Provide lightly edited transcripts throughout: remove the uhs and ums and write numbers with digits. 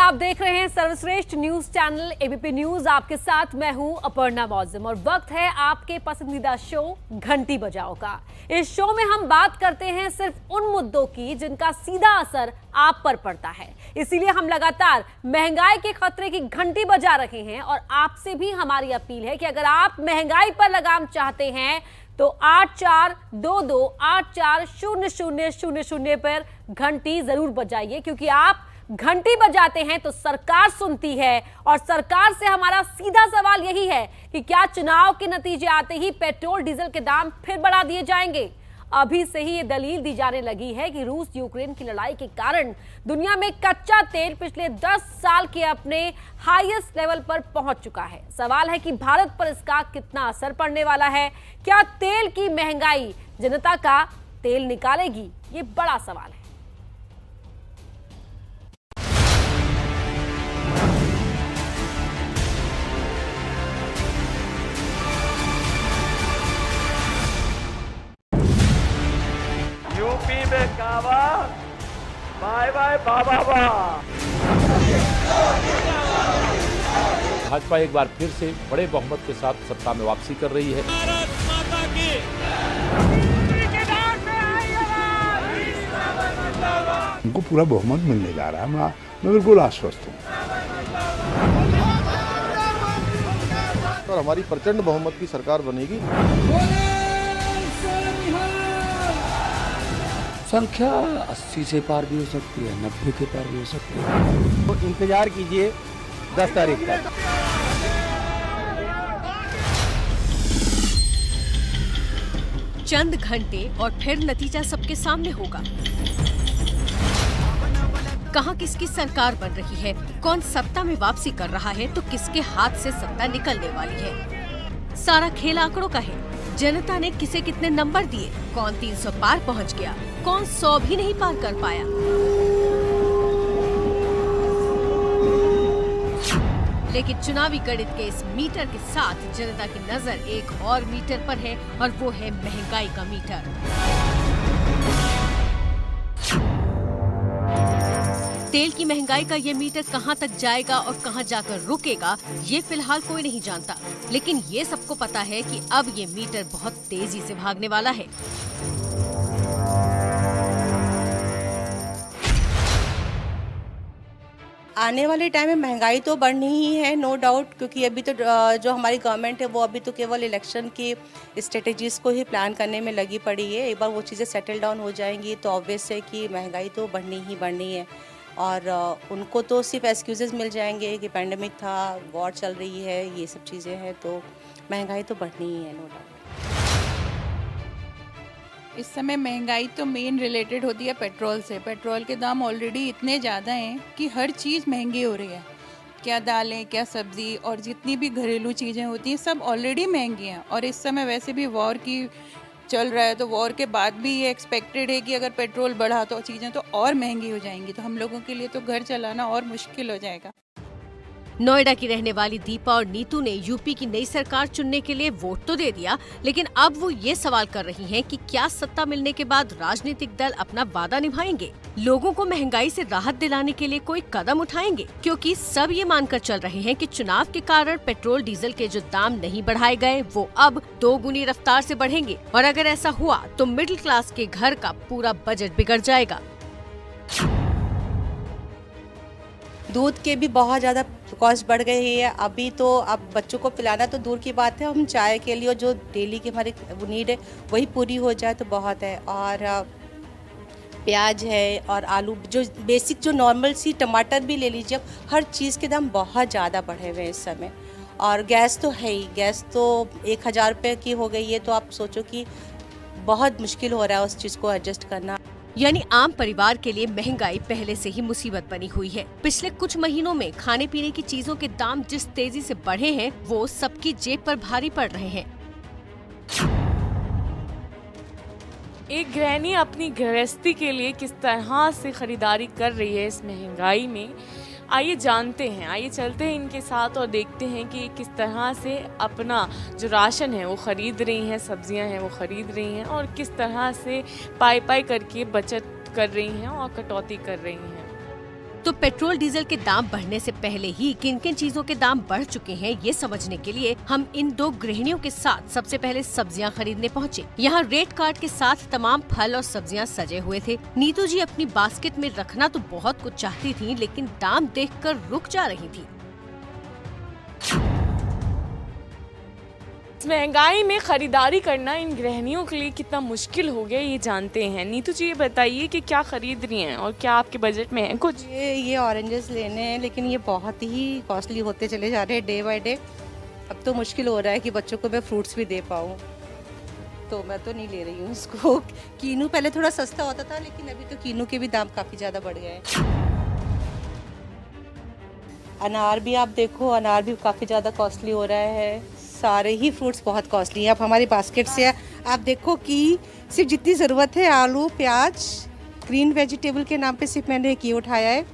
आप देख रहे हैं सर्वश्रेष्ठ न्यूज चैनल एबीपी न्यूज। आपके साथ मैं हूं अपर्णा मौजम और वक्त है आपके पसंदीदा शो घंटी बजाओ का। इस शो में हम बात करते हैं सिर्फ उन मुद्दों की जिनका सीधा असर आप पर पड़ता है। इसीलिए हम लगातार महंगाई के खतरे की घंटी बजा रहे हैं और आपसे भी हमारी अपील है कि अगर आप महंगाई पर लगाम चाहते हैं तो 8422840000 पर घंटी जरूर बजाइए, क्योंकि आप घंटी बजाते हैं तो सरकार सुनती है। और सरकार से हमारा सीधा सवाल यही है कि क्या चुनाव के नतीजे आते ही पेट्रोल डीजल के दाम फिर बढ़ा दिए जाएंगे? अभी से ही ये दलील दी जाने लगी है कि रूस यूक्रेन की लड़ाई के कारण दुनिया में कच्चा तेल पिछले 10 साल के अपने हाईएस्ट लेवल पर पहुंच चुका है। सवाल है कि भारत पर इसका कितना असर पड़ने वाला है। क्या तेल की महंगाई जनता का तेल निकालेगी? ये बड़ा सवाल है। यूपी में कावा बाय बाय बाबा बा। भाजपा एक बार फिर से बड़े बहुमत के साथ सत्ता में वापसी कर रही है। भारत माता की। उनको पूरा बहुमत मिलने जा रहा है। मैं बिल्कुल आश्वस्त हूँ। और हमारी प्रचंड बहुमत की सरकार बनेगी। संख्या 80 से पार भी हो सकती है, 90 के पार भी हो सकती है। तो इंतजार कीजिए 10 तारीख तक। चंद घंटे और फिर नतीजा सबके सामने होगा। कहां किसकी सरकार बन रही है, कौन सत्ता में वापसी कर रहा है, तो किसके हाथ से सत्ता निकलने वाली है। सारा खेल आंकड़ों का है। जनता ने किसे कितने नंबर दिए, कौन 300 पार पहुंच गया, कौन 100 भी नहीं पार कर पाया। लेकिन चुनावी गणित के इस मीटर के साथ जनता की नजर एक और मीटर पर है और वो है महंगाई का मीटर। तेल की महंगाई का ये मीटर कहां तक जाएगा और कहां जाकर रुकेगा, ये फिलहाल कोई नहीं जानता। लेकिन ये सबको पता है कि अब ये मीटर बहुत तेजी से भागने वाला है। आने वाले टाइम में महंगाई तो बढ़नी ही है, नो डाउट, क्योंकि अभी तो जो हमारी गवर्नमेंट है वो अभी तो केवल इलेक्शन की स्ट्रेटजीज़ को ही प्लान करने में लगी पड़ी है। एक बार वो चीज़ें सेटल डाउन हो जाएंगी तो ऑब्वियस है कि महंगाई तो बढ़नी ही बढ़नी है। और उनको तो सिर्फ एक्सक्यूजेस मिल जाएंगे कि पैंडेमिक था, वॉर चल रही है, ये सब चीज़ें हैं, तो महंगाई तो बढ़नी ही है, नो डाउट। इस समय महंगाई तो मेन रिलेटेड होती है पेट्रोल से। पेट्रोल के दाम ऑलरेडी इतने ज़्यादा हैं कि हर चीज़ महंगी हो रही है। क्या दालें, क्या सब्ज़ी और जितनी भी घरेलू चीज़ें होती हैं सब ऑलरेडी महंगी हैं। और इस समय वैसे भी वॉर की चल रहा है, तो वॉर के बाद भी ये एक्सपेक्टेड है कि अगर पेट्रोल बढ़ा तो चीज़ें तो और महंगी हो जाएंगी। तो हम लोगों के लिए तो घर चलाना और मुश्किल हो जाएगा। नोएडा की रहने वाली दीपा और नीतू ने यूपी की नई सरकार चुनने के लिए वोट तो दे दिया, लेकिन अब वो ये सवाल कर रही हैं कि क्या सत्ता मिलने के बाद राजनीतिक दल अपना वादा निभाएंगे, लोगों को महंगाई से राहत दिलाने के लिए कोई कदम उठाएंगे। क्योंकि सब ये मानकर चल रहे हैं कि चुनाव के कारण पेट्रोल डीजल के जो दाम नहीं बढ़ाए गए वो अब 2 गुनी रफ्तार से बढ़ेंगे। और अगर ऐसा हुआ तो मिडिल क्लास के घर का पूरा बजट बिगड़ जाएगा। दूध के भी बहुत ज़्यादा कॉस्ट बढ़ गई है। अभी तो अब बच्चों को पिलाना तो दूर की बात है, हम चाय के लिए जो डेली की हमारी नीड है वही पूरी हो जाए तो बहुत है। और प्याज है और आलू, जो बेसिक जो नॉर्मल सी, टमाटर भी ले लीजिए, हर चीज़ के दाम बहुत ज़्यादा बढ़े हुए हैं इस समय। और गैस तो है ही, गैस तो 1000 रुपये की हो गई है, तो आप सोचो कि बहुत मुश्किल हो रहा है उस चीज़ को एडजस्ट करना। यानी आम परिवार के लिए महंगाई पहले से ही मुसीबत बनी हुई है। पिछले कुछ महीनों में खाने पीने की चीजों के दाम जिस तेजी से बढ़े हैं वो सबकी जेब पर भारी पड़ रहे हैं। एक गृहिणी अपनी गृहस्थी के लिए किस तरह से खरीदारी कर रही है इस महंगाई में, आइए जानते हैं। आइए चलते हैं इनके साथ और देखते हैं कि किस तरह से अपना जो राशन है वो ख़रीद रही हैं, सब्जियां हैं वो ख़रीद रही हैं और किस तरह से पाई करके बचत कर रही हैं और कटौती कर रही हैं। तो पेट्रोल डीजल के दाम बढ़ने से पहले ही किन किन चीजों के दाम बढ़ चुके हैं, ये समझने के लिए हम इन दो गृहिणियों के साथ सबसे पहले सब्जियां खरीदने पहुंचे। यहाँ रेड कार्ट के साथ तमाम फल और सब्जियां सजे हुए थे। नीतू जी अपनी बास्केट में रखना तो बहुत कुछ चाहती थी, लेकिन दाम देखकर रुक जा रही थी। महंगाई में खरीदारी करना इन गृहिणियों के लिए कितना मुश्किल हो गया ये जानते हैं। नीतू जी ये बताइए कि क्या खरीद रही हैं और क्या आपके बजट में है कुछ? ये ऑरेंजेस लेने हैं, लेकिन ये बहुत ही कॉस्टली होते चले जा रहे हैं डे बाय डे। अब तो मुश्किल हो रहा है कि बच्चों को मैं फ्रूट्स भी दे पाऊँ, तो मैं तो नहीं ले रही हूँ इसको। कीनू पहले थोड़ा सस्ता होता था, लेकिन अभी तो कीनू के भी दाम काफ़ी ज़्यादा बढ़ गए हैं। अनार भी आप देखो, अनार भी काफ़ी ज़्यादा कॉस्टली हो रहा है। सारे ही फ्रूट्स बहुत कॉस्टली हैं। आप हमारी बास्केट से आप देखो कि सिर्फ जितनी ज़रूरत है आलू, प्याज, ग्रीन वेजिटेबल के नाम पे सिर्फ मैंने ये उठाया है,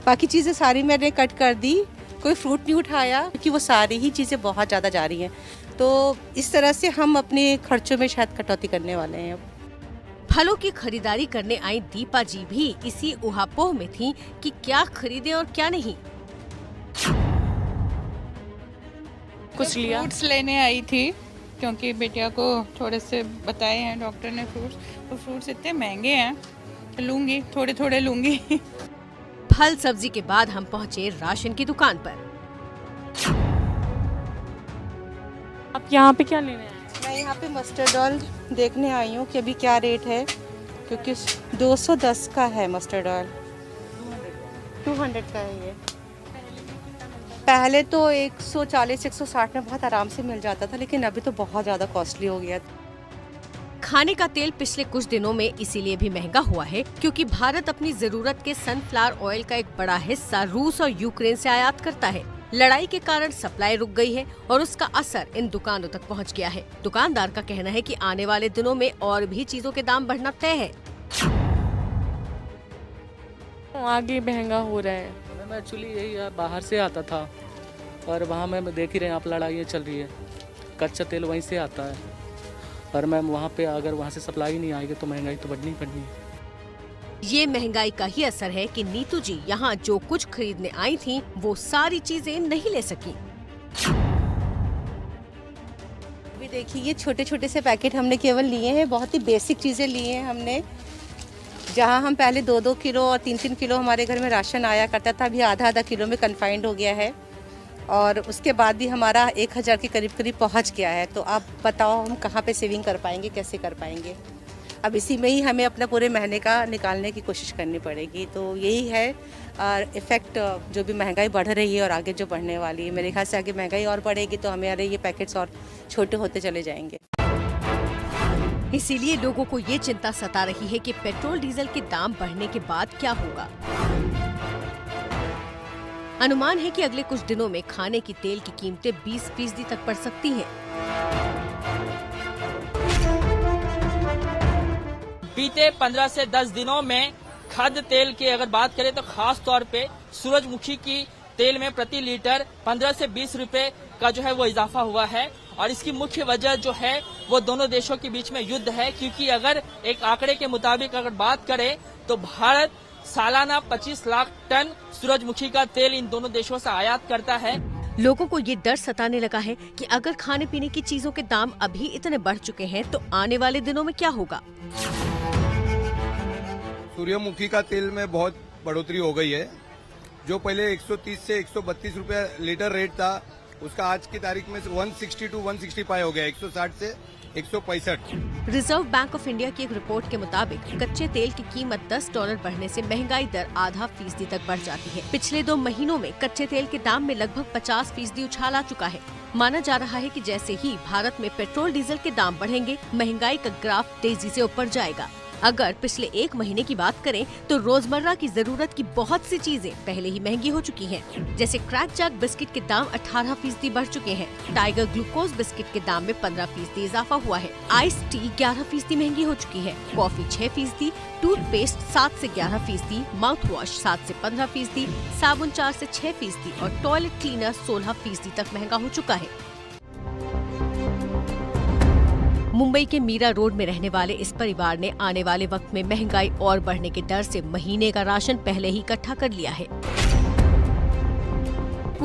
बाकी चीज़ें सारी मैंने कट कर दी। कोई फ्रूट नहीं उठाया क्योंकि वो सारी ही चीज़ें बहुत ज़्यादा जा रही हैं। तो इस तरह से हम अपने खर्चों में शायद कटौती करने वाले हैं। फलों की खरीदारी करने आई दीपा जी भी इसी उहापोह में थी कि क्या खरीदें और क्या नहीं। कुछ लिया? फ्रूट्स लेने आई थी क्योंकि बेटिया को थोड़े से बताए हैं डॉक्टर ने फ्रूट्स, तो फ्रूट्स इतने महंगे हैं, लूँगी थोड़े थोड़े लूँगी। फल सब्जी के बाद हम पहुँचे राशन की दुकान पर। आप यहाँ पे क्या लेने आए? मैं यहाँ पे मस्टर्ड ऑयल देखने आई हूँ कि अभी क्या रेट है, क्योंकि 210 का है मस्टर्ड ऑयल, 200 का है ये। पहले तो 140-160 में बहुत आराम से मिल जाता था, लेकिन अभी तो बहुत ज़्यादा कॉस्टली हो गया। खाने का तेल पिछले कुछ दिनों में इसीलिए भी महंगा हुआ है क्योंकि भारत अपनी जरूरत के सनफ्लावर ऑयल का एक बड़ा हिस्सा रूस और यूक्रेन से आयात करता है। लड़ाई के कारण सप्लाई रुक गई है और उसका असर इन दुकानों तक पहुंच गया है। दुकानदार का कहना है कि आने वाले दिनों में और भी चीजों के दाम बढ़ना तय है। आगे महंगा हो रहा है। मैं एक्चुअली यही बाहर से आता था और वहाँ मैं देख ही रहे हैं आप, लड़ाइयाँ चल रही है, कच्चा तेल वहीं से आता है और मैम वहाँ पे अगर वहाँ से सप्लाई नहीं आएगी तो महंगाई तो बढ़नी ही बढ़नी है। ये महंगाई का ही असर है कि नीतू जी यहाँ जो कुछ खरीदने आई थी वो सारी चीजें नहीं ले सकी। अभी देखिए ये छोटे छोटे से पैकेट हमने केवल लिए हैं, बहुत ही बेसिक चीज़ें लिए हैं हमने। जहाँ हम पहले 2-2 किलो और 3-3 किलो हमारे घर में राशन आया करता था, अभी आधा किलो में कन्फाइंड हो गया है और उसके बाद भी हमारा 1000 के करीब करीब पहुँच गया है। तो आप बताओ हम कहाँ पे सेविंग कर पाएंगे, कैसे कर पाएंगे? अब इसी में ही हमें अपना पूरे महीने का निकालने की कोशिश करनी पड़ेगी। तो यही है इफ़ेक्ट, जो भी महंगाई बढ़ रही है और आगे जो बढ़ने वाली है। मेरे ख्याल से आगे महंगाई और बढ़ेगी तो हमारे ये पैकेट्स और छोटे होते चले जाएंगे। इसीलिए लोगों को ये चिंता सता रही है कि पेट्रोल डीजल के दाम बढ़ने के बाद क्या होगा। अनुमान है कि अगले कुछ दिनों में खाने की तेल की कीमतें 20% तक बढ़ सकती हैं। बीते 15 से 10 दिनों में खाद्य तेल की अगर बात करें तो खास तौर पे सूरजमुखी की तेल में प्रति लीटर 15 से 20 रुपए का जो है वो इजाफा हुआ है और इसकी मुख्य वजह जो है वो दोनों देशों के बीच में युद्ध है, क्योंकि अगर एक आंकड़े के मुताबिक अगर बात करें तो भारत सालाना 25 लाख टन सूरजमुखी का तेल इन दोनों देशों से आयात करता है। लोगों को ये डर सताने लगा है कि अगर खाने पीने की चीजों के दाम अभी इतने बढ़ चुके हैं तो आने वाले दिनों में क्या होगा। सूर्यमुखी का तेल में बहुत बढ़ोतरी हो गई है। जो पहले 130 से 132 रुपया लीटर रेट था, उसका आज की तारीख में 160 to 165 हो गया, 160 से 165। रिजर्व बैंक ऑफ इंडिया की एक रिपोर्ट के मुताबिक कच्चे तेल की कीमत $10 बढ़ने से महंगाई दर आधा फीसदी तक बढ़ जाती है। पिछले 2 महीनों में कच्चे तेल के दाम में लगभग 50% उछाल आ चुका है। माना जा रहा है कि जैसे ही भारत में पेट्रोल डीजल के दाम बढ़ेंगे, महंगाई का ग्राफ तेजी से ऊपर जाएगा। अगर पिछले 1 महीने की बात करें तो रोजमर्रा की जरूरत की बहुत सी चीजें पहले ही महंगी हो चुकी हैं। जैसे क्रैक जैक बिस्किट के दाम 18% बढ़ चुके हैं। टाइगर ग्लूकोज बिस्किट के दाम में 15% इजाफा हुआ है। आइस टी 11% महंगी हो चुकी है। कॉफी 6%, टूथपेस्ट 7 से 11%, माउथ वॉश 7 से 15%, साबुन 4 से 6% और टॉयलेट क्लीनर 16% तक महंगा हो चुका है। मुंबई के मीरा रोड में रहने वाले इस परिवार ने आने वाले वक्त में महंगाई और बढ़ने के डर से महीने का राशन पहले ही इकट्ठा कर लिया है।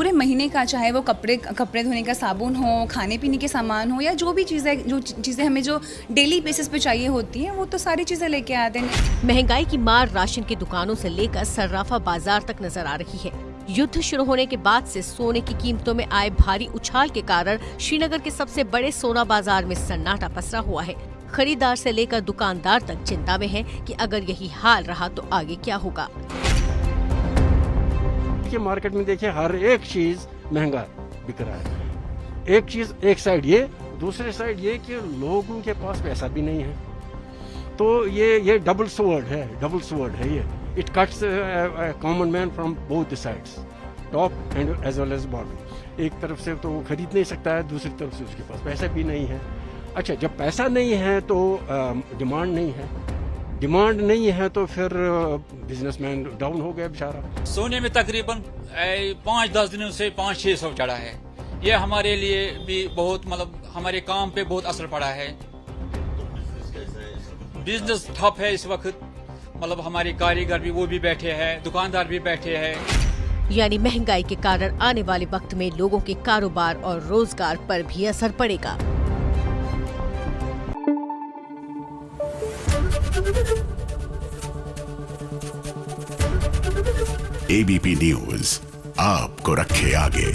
पूरे महीने का, चाहे वो कपड़े धोने का साबुन हो, खाने पीने के सामान हो, या जो भी चीज़ें हमें जो डेली बेसिस पे चाहिए होती हैं, वो तो सारी चीज़ें लेके आते हैं। महंगाई की मार राशन की दुकानों से लेकर सर्राफा बाजार तक नजर आ रही है। युद्ध शुरू होने के बाद से सोने की कीमतों में आए भारी उछाल के कारण श्रीनगर के सबसे बड़े सोना बाजार में सन्नाटा पसरा हुआ है। खरीदार से लेकर दुकानदार तक चिंता में है कि अगर यही हाल रहा तो आगे क्या होगा। मार्केट में देखिए हर एक चीज महंगा बिक रहा है। एक चीज एक साइड ये, दूसरे साइड ये कि लोगों के पास पैसा भी नहीं है, तो ये डबल स्वॉर्ड है ये। It cuts common man from both the sides, top and as well as bottom. एक तरफ से तो वो खरीद नहीं सकता है, दूसरी तरफ से उसके पास पैसा भी नहीं है। अच्छा, जब पैसा नहीं है तो डिमांड नहीं है तो फिर बिजनेसमैन डाउन हो गया बेचारा। सोने में तकरीबन 5-10 दिनों से 500-600 चढ़ा है। ये हमारे लिए भी बहुत, मतलब हमारे काम पे बहुत असर पड़ा है। बिजनेस ठप है इस वक्त, मतलब हमारे कारीगर भी वो भी बैठे हैं, दुकानदार भी बैठे हैं। यानी महंगाई के कारण आने वाले वक्त में लोगों के कारोबार और रोजगार पर भी असर पड़ेगा। एबीपी न्यूज आपको रखे आगे।